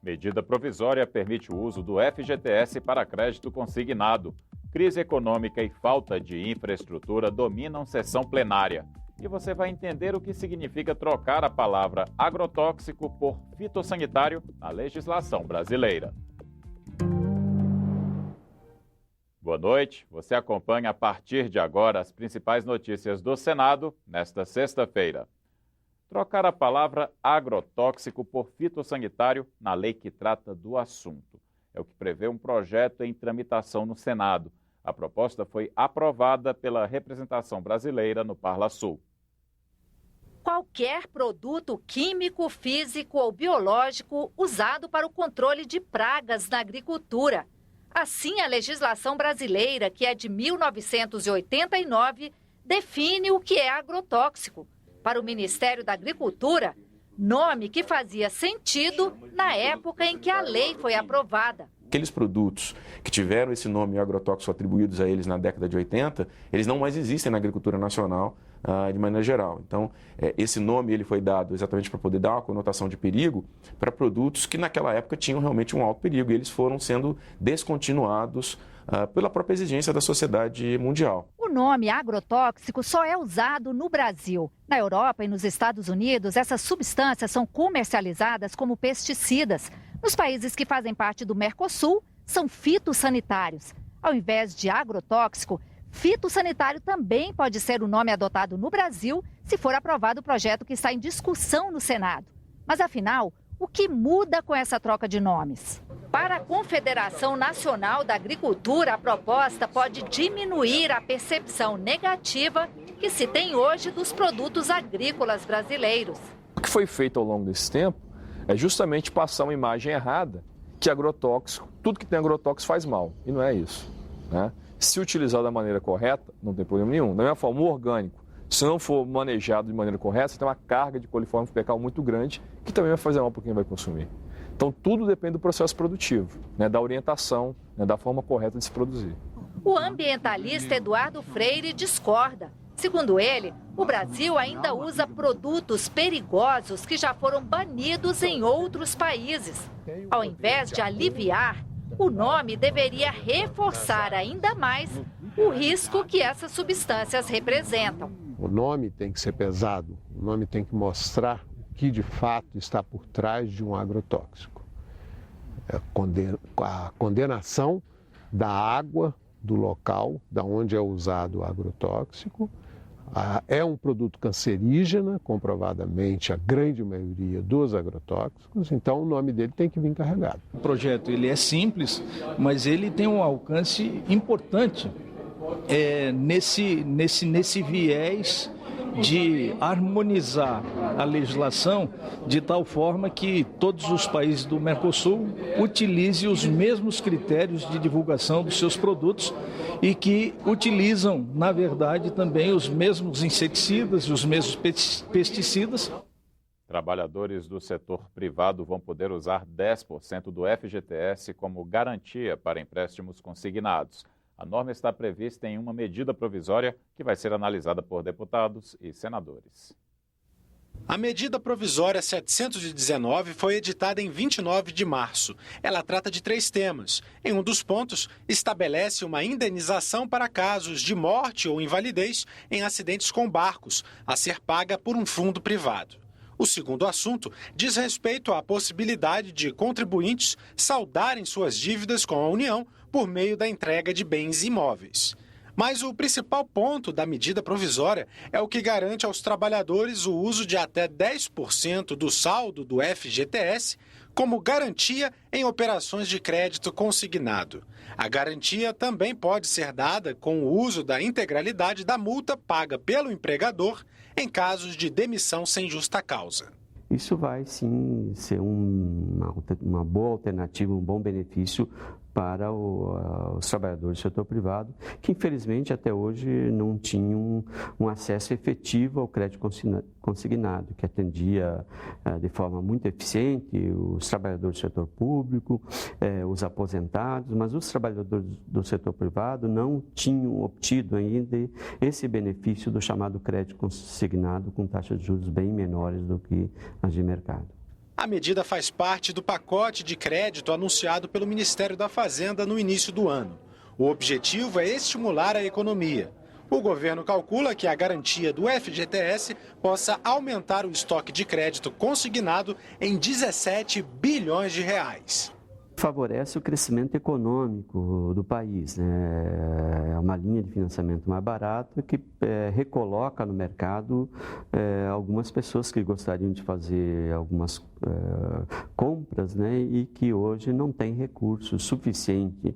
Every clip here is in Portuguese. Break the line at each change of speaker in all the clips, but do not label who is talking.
Medida provisória permite o uso do FGTS para crédito consignado. Crise econômica e falta de infraestrutura dominam sessão plenária. E você vai entender o que significa trocar a palavra agrotóxico por fitossanitário na legislação brasileira. Boa noite. Você acompanha a partir de agora as principais notícias do Senado nesta sexta-feira. Trocar a palavra agrotóxico por fitossanitário na lei que trata do assunto. É o que prevê um projeto em tramitação no Senado. A proposta foi aprovada pela representação brasileira no Parlasul.
Qualquer produto químico, físico ou biológico usado para o controle de pragas na agricultura. Assim, a legislação brasileira, que é de 1989, define o que é agrotóxico. Para o Ministério da Agricultura, nome que fazia sentido na época em que a lei foi aprovada.
Aqueles produtos que tiveram esse nome agrotóxico atribuídos a eles na década de 80, eles não mais existem na agricultura nacional de maneira geral. Então, esse nome ele foi dado exatamente para poder dar uma conotação de perigo para produtos que naquela época tinham realmente um alto perigo e eles foram sendo descontinuados pela própria exigência da sociedade mundial.
O nome agrotóxico só é usado no Brasil. Na Europa e nos Estados Unidos, essas substâncias são comercializadas como pesticidas. Nos países que fazem parte do Mercosul, são fitossanitários. Ao invés de agrotóxico, fitossanitário também pode ser o nome adotado no Brasil se for aprovado o projeto que está em discussão no Senado. Mas, afinal, o que muda com essa troca de nomes? Para a Confederação Nacional da Agricultura, a proposta pode diminuir a percepção negativa que se tem hoje dos produtos agrícolas brasileiros.
O que foi feito ao longo desse tempo é justamente passar uma imagem errada que agrotóxico, tudo que tem agrotóxico faz mal, e não é isso, né? Se utilizado da maneira correta, não tem problema nenhum. Da mesma forma, o orgânico, se não for manejado de maneira correta, você tem uma carga de coliforme fecal muito grande, que também vai fazer mal para quem vai consumir. Então, tudo depende do processo produtivo, né, da orientação, né, da forma correta de se produzir.
O ambientalista Eduardo Freire discorda. Segundo ele, o Brasil ainda usa produtos perigosos que já foram banidos em outros países. Ao invés de aliviar, o nome deveria reforçar ainda mais o risco que essas substâncias representam.
O nome tem que ser pesado, o nome tem que mostrar o que de fato está por trás de um agrotóxico. A condenação da água do local da onde é usado o agrotóxico. É um produto cancerígeno, comprovadamente a grande maioria dos agrotóxicos, então o nome dele tem que vir carregado.
O projeto ele é simples, mas ele tem um alcance importante nesse viés de harmonizar a legislação de tal forma que todos os países do Mercosul utilizem os mesmos critérios de divulgação dos seus produtos e que utilizam, na verdade, também os mesmos inseticidas e os mesmos pesticidas.
Trabalhadores do setor privado vão poder usar 10% do FGTS como garantia para empréstimos consignados. A norma está prevista em uma medida provisória que vai ser analisada por deputados e senadores.
A medida provisória 719 foi editada em 29 de março. Ela trata de 3 temas. Em um dos pontos, estabelece uma indenização para casos de morte ou invalidez em acidentes com barcos, a ser paga por um fundo privado. O segundo assunto diz respeito à possibilidade de contribuintes saldarem suas dívidas com a União por meio da entrega de bens imóveis. Mas o principal ponto da medida provisória é o que garante aos trabalhadores o uso de até 10% do saldo do FGTS como garantia em operações de crédito consignado. A garantia também pode ser dada com o uso da integralidade da multa paga pelo empregador em casos de demissão sem justa causa.
Isso vai sim ser uma boa alternativa, um bom benefício para os trabalhadores do setor privado, que infelizmente até hoje não tinham um acesso efetivo ao crédito consignado, que atendia de forma muito eficiente os trabalhadores do setor público, os aposentados, mas os trabalhadores do setor privado não tinham obtido ainda esse benefício do chamado crédito consignado com taxas de juros bem menores do que as de mercado.
A medida faz parte do pacote de crédito anunciado pelo Ministério da Fazenda no início do ano. O objetivo é estimular a economia. O governo calcula que a garantia do FGTS possa aumentar o estoque de crédito consignado em 17 bilhões de reais.
Favorece o crescimento econômico do país, né? É uma linha de financiamento mais barata que recoloca no mercado algumas pessoas que gostariam de fazer algumas compras, né? E que hoje não têm recurso suficiente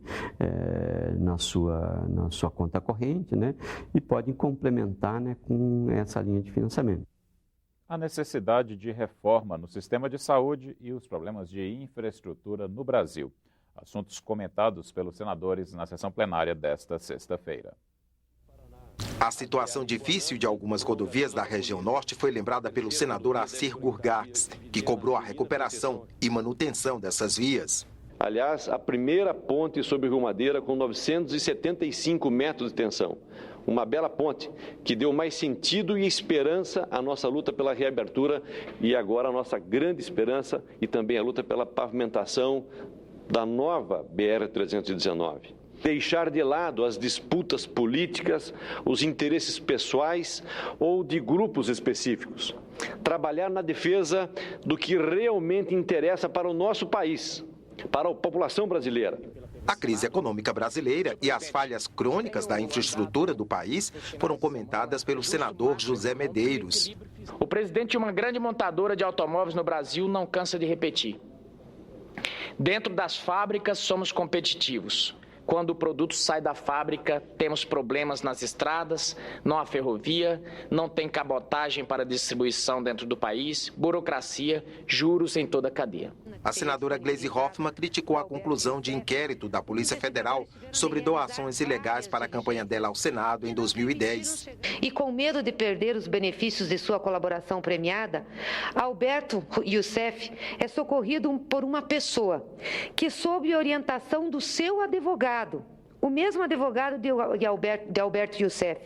na sua conta corrente, né? E podem complementar, né, com essa linha de financiamento.
A necessidade de reforma no sistema de saúde e os problemas de infraestrutura no Brasil. Assuntos comentados pelos senadores na sessão plenária desta sexta-feira.
A situação difícil de algumas rodovias da região norte foi lembrada pelo senador Assir Gurgartz, que cobrou a recuperação e manutenção dessas vias.
Aliás, a primeira ponte sobre Rio Madeira com 975 metros de tensão. Uma bela ponte que deu mais sentido e esperança à nossa luta pela reabertura e agora a nossa grande esperança e também a luta pela pavimentação da nova BR-319. Deixar de lado as disputas políticas, os interesses pessoais ou de grupos específicos. Trabalhar na defesa do que realmente interessa para o nosso país, para a população brasileira.
A crise econômica brasileira e as falhas crônicas da infraestrutura do país foram comentadas pelo senador José Medeiros.
O presidente de uma grande montadora de automóveis no Brasil não cansa de repetir. Dentro das fábricas somos competitivos. Quando o produto sai da fábrica, temos problemas nas estradas, não há ferrovia, não tem cabotagem para distribuição dentro do país, burocracia, juros em toda a cadeia.
A senadora Gleisi Hoffmann criticou a conclusão de inquérito da Polícia Federal sobre doações ilegais para a campanha dela ao Senado em 2010.
E com medo de perder os benefícios de sua colaboração premiada, Alberto Youssef é socorrido por uma pessoa que, sob orientação do seu advogado, o mesmo advogado de Alberto Youssef,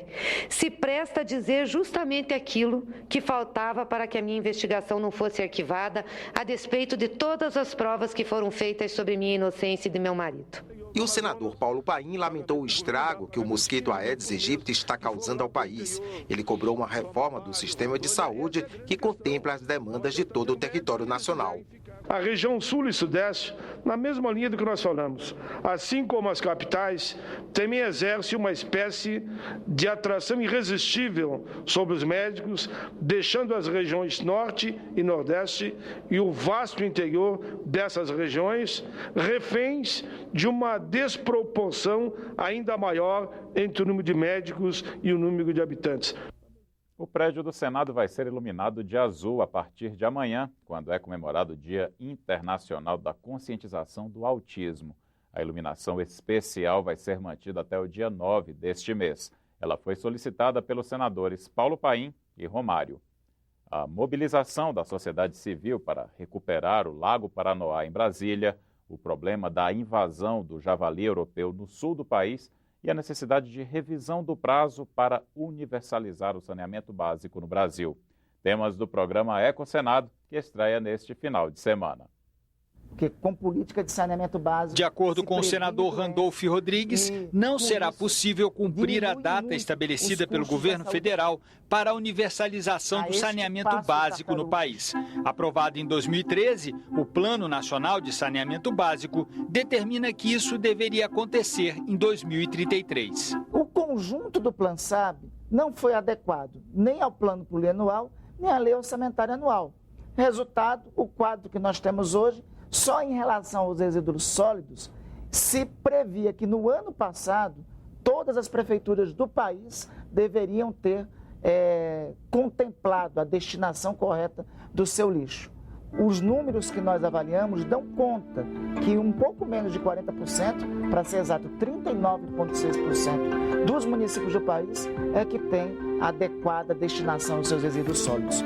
se presta a dizer justamente aquilo que faltava para que a minha investigação não fosse arquivada, a despeito de todas as provas que foram feitas sobre minha inocência e de meu marido.
E o senador Paulo Paim lamentou o estrago que o mosquito Aedes aegypti está causando ao país. Ele cobrou uma reforma do sistema de saúde que contempla as demandas de todo o território nacional.
A região sul e sudeste, na mesma linha do que nós falamos, assim como as capitais, também exerce uma espécie de atração irresistível sobre os médicos, deixando as regiões norte e nordeste e o vasto interior dessas regiões reféns de uma desproporção ainda maior entre o número de médicos e o número de habitantes.
O prédio do Senado vai ser iluminado de azul a partir de amanhã, quando é comemorado o Dia Internacional da Conscientização do Autismo. A iluminação especial vai ser mantida até o dia 9 deste mês. Ela foi solicitada pelos senadores Paulo Paim e Romário. A mobilização da sociedade civil para recuperar o Lago Paranoá em Brasília, o problema da invasão do javali europeu no sul do país e a necessidade de revisão do prazo para universalizar o saneamento básico no Brasil. Temas do programa Eco Senado, que estreia neste final de semana.
Porque com política de saneamento básico...
De acordo com o senador Randolph Rodrigues, não será possível cumprir a data estabelecida pelo governo federal para a universalização do saneamento básico no país. Aprovado em 2013, o Plano Nacional de Saneamento Básico determina que isso deveria acontecer em 2033.
O conjunto do Plano SAB não foi adequado nem ao plano plurianual, nem à lei orçamentária anual. Resultado, o quadro que nós temos hoje, só em relação aos resíduos sólidos, se previa que no ano passado, todas as prefeituras do país deveriam ter contemplado a destinação correta do seu lixo. Os números que nós avaliamos dão conta que um pouco menos de 40%, para ser exato, 39,6% dos municípios do país é que tem adequada destinação aos seus resíduos sólidos.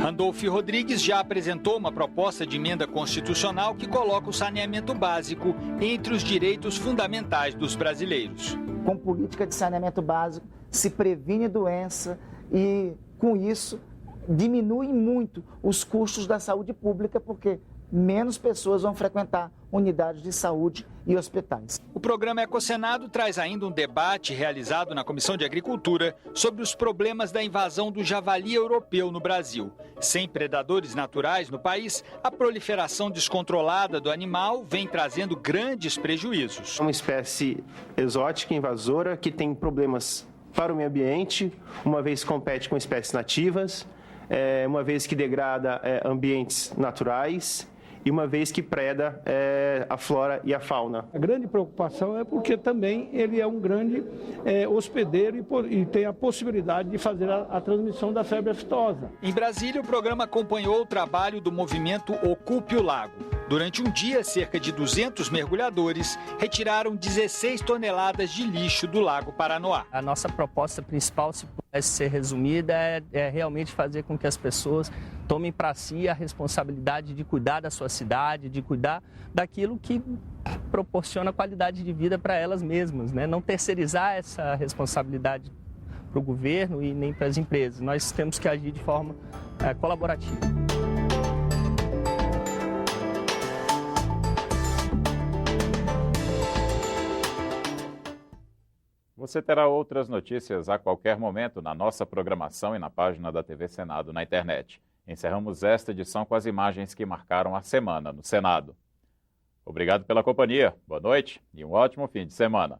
Randolph Rodrigues já apresentou uma proposta de emenda constitucional que coloca o saneamento básico entre os direitos fundamentais dos brasileiros.
Com política de saneamento básico, se previne doença e, com isso, diminui muito os custos da saúde pública, porque menos pessoas vão frequentar unidades de saúde e hospitais.
O programa Ecosenado traz ainda um debate realizado na Comissão de Agricultura sobre os problemas da invasão do javali europeu no Brasil. Sem predadores naturais no país, a proliferação descontrolada do animal vem trazendo grandes prejuízos.
É uma espécie exótica, invasora, que tem problemas para o meio ambiente, uma vez compete com espécies nativas, uma vez que degrada ambientes naturais e uma vez que preda a flora e a fauna.
A grande preocupação é porque também ele é um grande hospedeiro e tem a possibilidade de fazer a transmissão da febre aftosa.
Em Brasília, o programa acompanhou o trabalho do movimento Ocupe o Lago. Durante um dia, cerca de 200 mergulhadores retiraram 16 toneladas de lixo do Lago Paranoá.
A nossa proposta principal, se pudesse ser resumida, é realmente fazer com que as pessoas tomem para si a responsabilidade de cuidar da sua cidade, de cuidar daquilo que proporciona qualidade de vida para elas mesmas, né? Não terceirizar essa responsabilidade para o governo e nem para as empresas. Nós temos que agir de forma colaborativa.
Você terá outras notícias a qualquer momento na nossa programação e na página da TV Senado na internet. Encerramos esta edição com as imagens que marcaram a semana no Senado. Obrigado pela companhia, boa noite e um ótimo fim de semana.